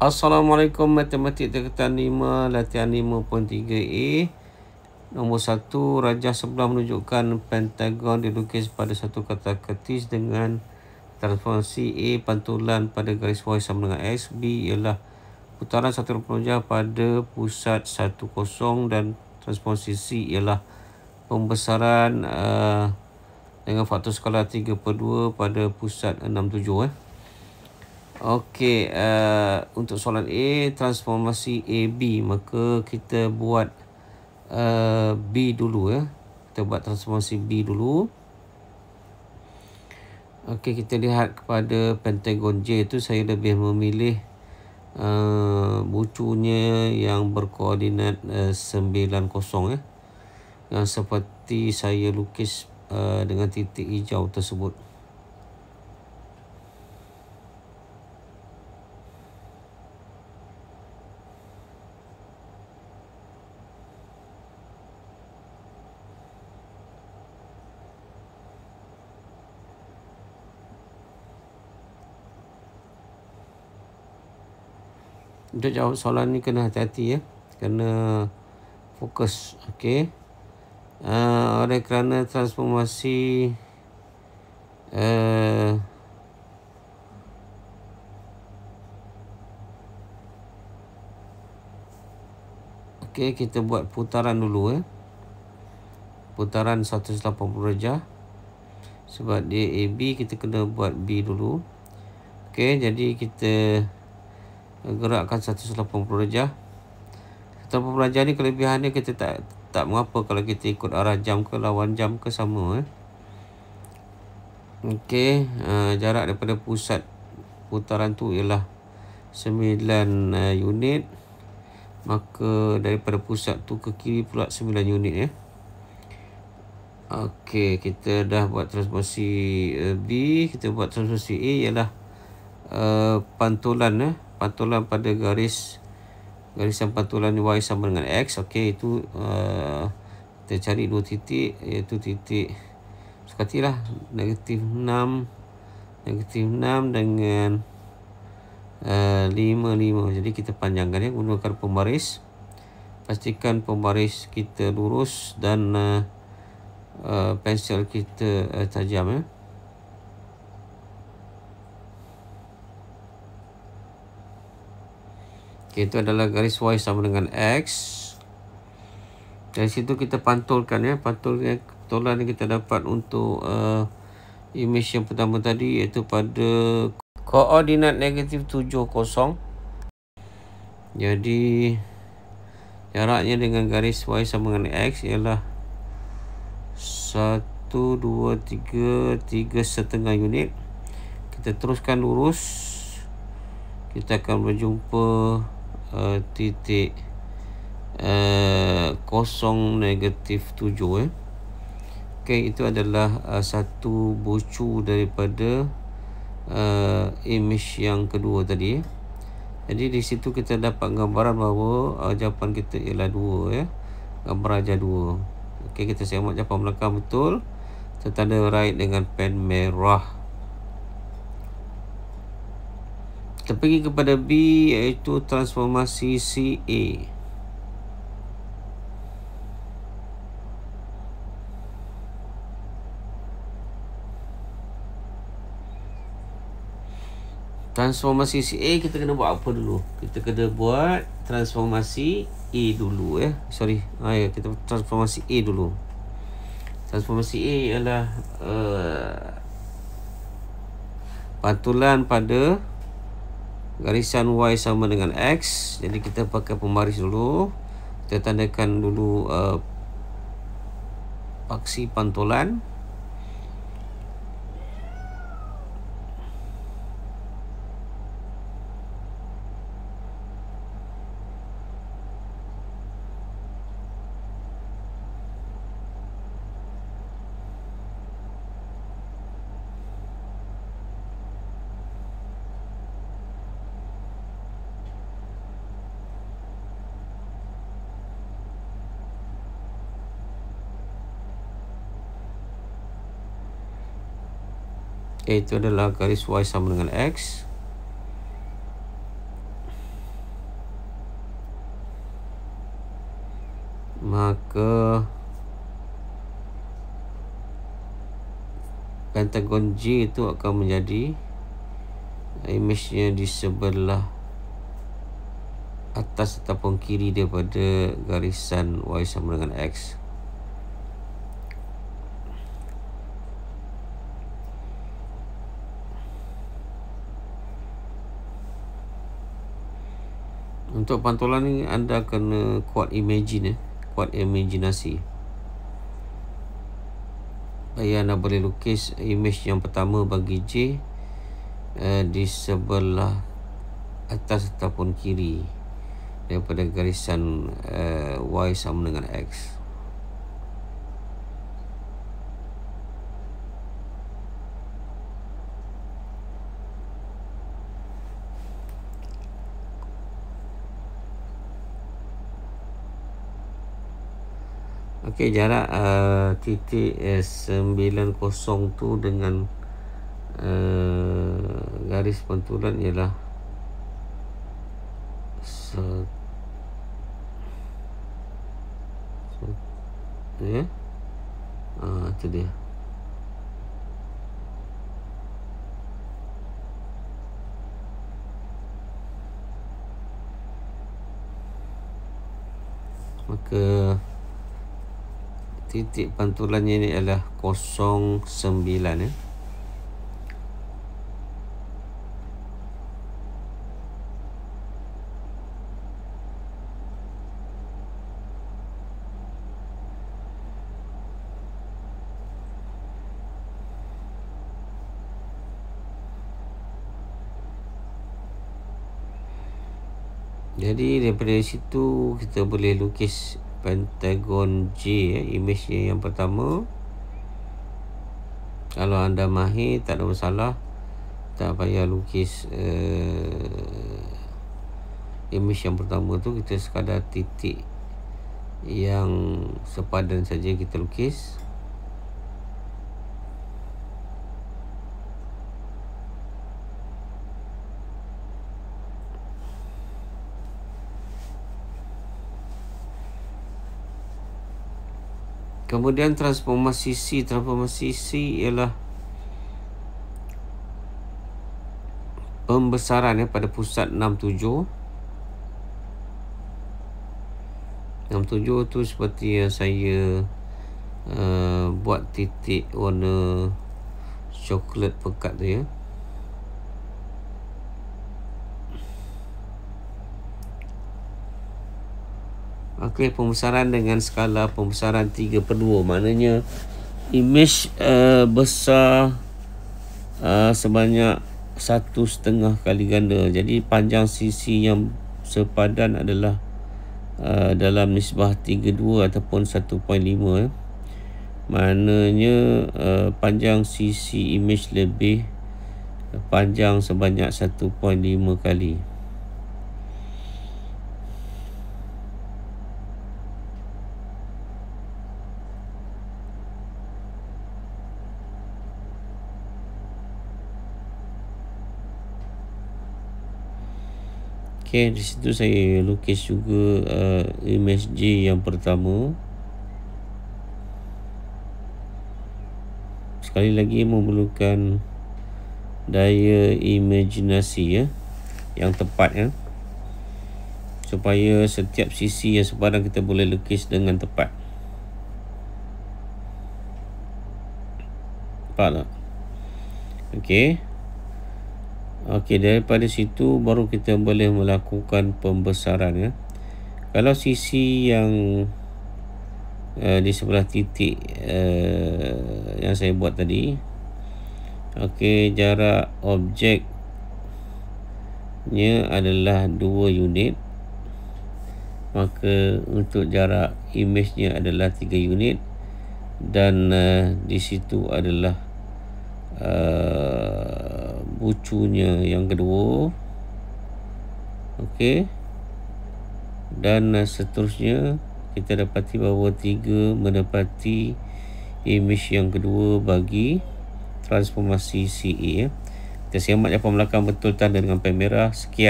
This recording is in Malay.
Assalamualaikum matematik tingkatan 5 latihan 5.3a. Nombor 1, rajah sebelah menunjukkan pentagon dilukis pada satu kotak kertis dengan transformasi A pantulan pada garis Y sama dengan X. B ialah putaran satu rajah pada pusat 10 dan transformasi C ialah pembesaran dengan faktor skala 3/2 pada pusat 67. Okey, untuk soalan A, transformasi AB, maka kita buat B dulu ya. Kita buat transformasi B dulu. Okey, kita lihat kepada pentagon J itu saya lebih memilih bucunya yang berkoordinat 90 ya. Yang seperti saya lukis dengan titik hijau tersebut. Untuk jawab soalan ni kena hati-hati ya. Kena fokus. Okey. Oleh kerana transformasi okey, kita buat putaran dulu ya. Putaran 180 darjah. Sebab dia AB, kita kena buat B dulu. Okey, jadi kita gerakkan 180 darjah. 180 darjah ni kelebihannya kita tak mengapa kalau kita ikut arah jam ke lawan jam ke sama. Okey, jarak daripada pusat putaran tu ialah 9 unit. Maka daripada pusat tu ke kiri pula 9 unit ya. Okey, kita dah buat transformasi B. Kita buat transformasi A ialah pantulan ya. Pantulan pada garisan pantulan Y sama dengan X. Okey, itu kita cari dua titik, iaitu titik sekatilah -6 dengan 5. Jadi kita panjangkan ya, gunakan pembaris. Pastikan pembaris kita lurus dan pensel kita tajam ya. Okay, itu adalah garis Y sama dengan X. Dari situ kita pantulkan ya. Pantulan yang kita dapat untuk image yang pertama tadi, iaitu pada koordinat negatif 70. Jadi jaraknya dengan garis Y sama dengan X ialah 1, 2, 3 setengah unit. Kita teruskan lurus. Kita akan berjumpa titik 0 negatif 7 ya. Okey, itu adalah satu bucu daripada image yang kedua tadi ya. Jadi di situ kita dapat gambaran bahawa jawapan kita ialah 2 ya. Gambar aja 2. Okey, kita semak jawapan belakang betul. Tertanda right dengan pen merah. Kita pergi kepada B, iaitu transformasi CA. Transformasi CA kita kena buat apa dulu? Kita kena buat transformasi A dulu ya. Kita transformasi A dulu. Transformasi A ialah pantulan pada garisan Y sama dengan X. Jadi kita pakai pembaris dulu. Kita tandakan dulu paksi pantulan. Itu adalah garis Y sama dengan X. maka pentagon J itu akan menjadi image-nya di sebelah atas ataupun kiri daripada garisan Y sama dengan X. Untuk pantulan ni anda kena kuat imajinasi. Supaya anda boleh lukis image yang pertama bagi J di sebelah atas ataupun kiri daripada garisan Y sama dengan X. Okey, jarak titik 90 tu dengan garis pantulan ialah ya. Itu dia. Maka titik pantulannya ini adalah 09 ya. Jadi daripada situ kita boleh lukis pentagon J ya, image yang pertama. Kalau anda mahir tak ada masalah, tak payah lukis image yang pertama tu, kita sekadar titik yang sepadan saja kita lukis. Kemudian transformasi C ialah pembesaran pada pusat 67. 67 tu seperti yang saya buat titik warna coklat pekat tu ya. Okey, pembesaran dengan skala pembesaran 3/2, maknanya image besar sebanyak 1,5 kali ganda. Jadi panjang sisi yang sepadan adalah dalam nisbah 3/2 ataupun 1.5 ya. Maknanya panjang sisi image lebih panjang sebanyak 1.5 kali. Okey, di situ saya lukis juga image J yang pertama. Sekali lagi memerlukan daya imajinasi ya, yang tepat ya, supaya setiap sisi yang sepadan kita boleh lukis dengan tepat. Nampak tak? Okey. Okey, daripada situ baru kita boleh melakukan pembesaran ya. Kalau sisi yang di sebelah titik yang saya buat tadi, okey, jarak objeknya adalah 2 unit, maka untuk jarak image-nya adalah 3 unit, dan di situ adalah bucunya yang kedua. Okey, dan seterusnya kita dapati bahawa 3 mendapati image yang kedua bagi transformasi CE ya. Kita semak yang pembelakan betul tanda dengan pen merah. Sekian.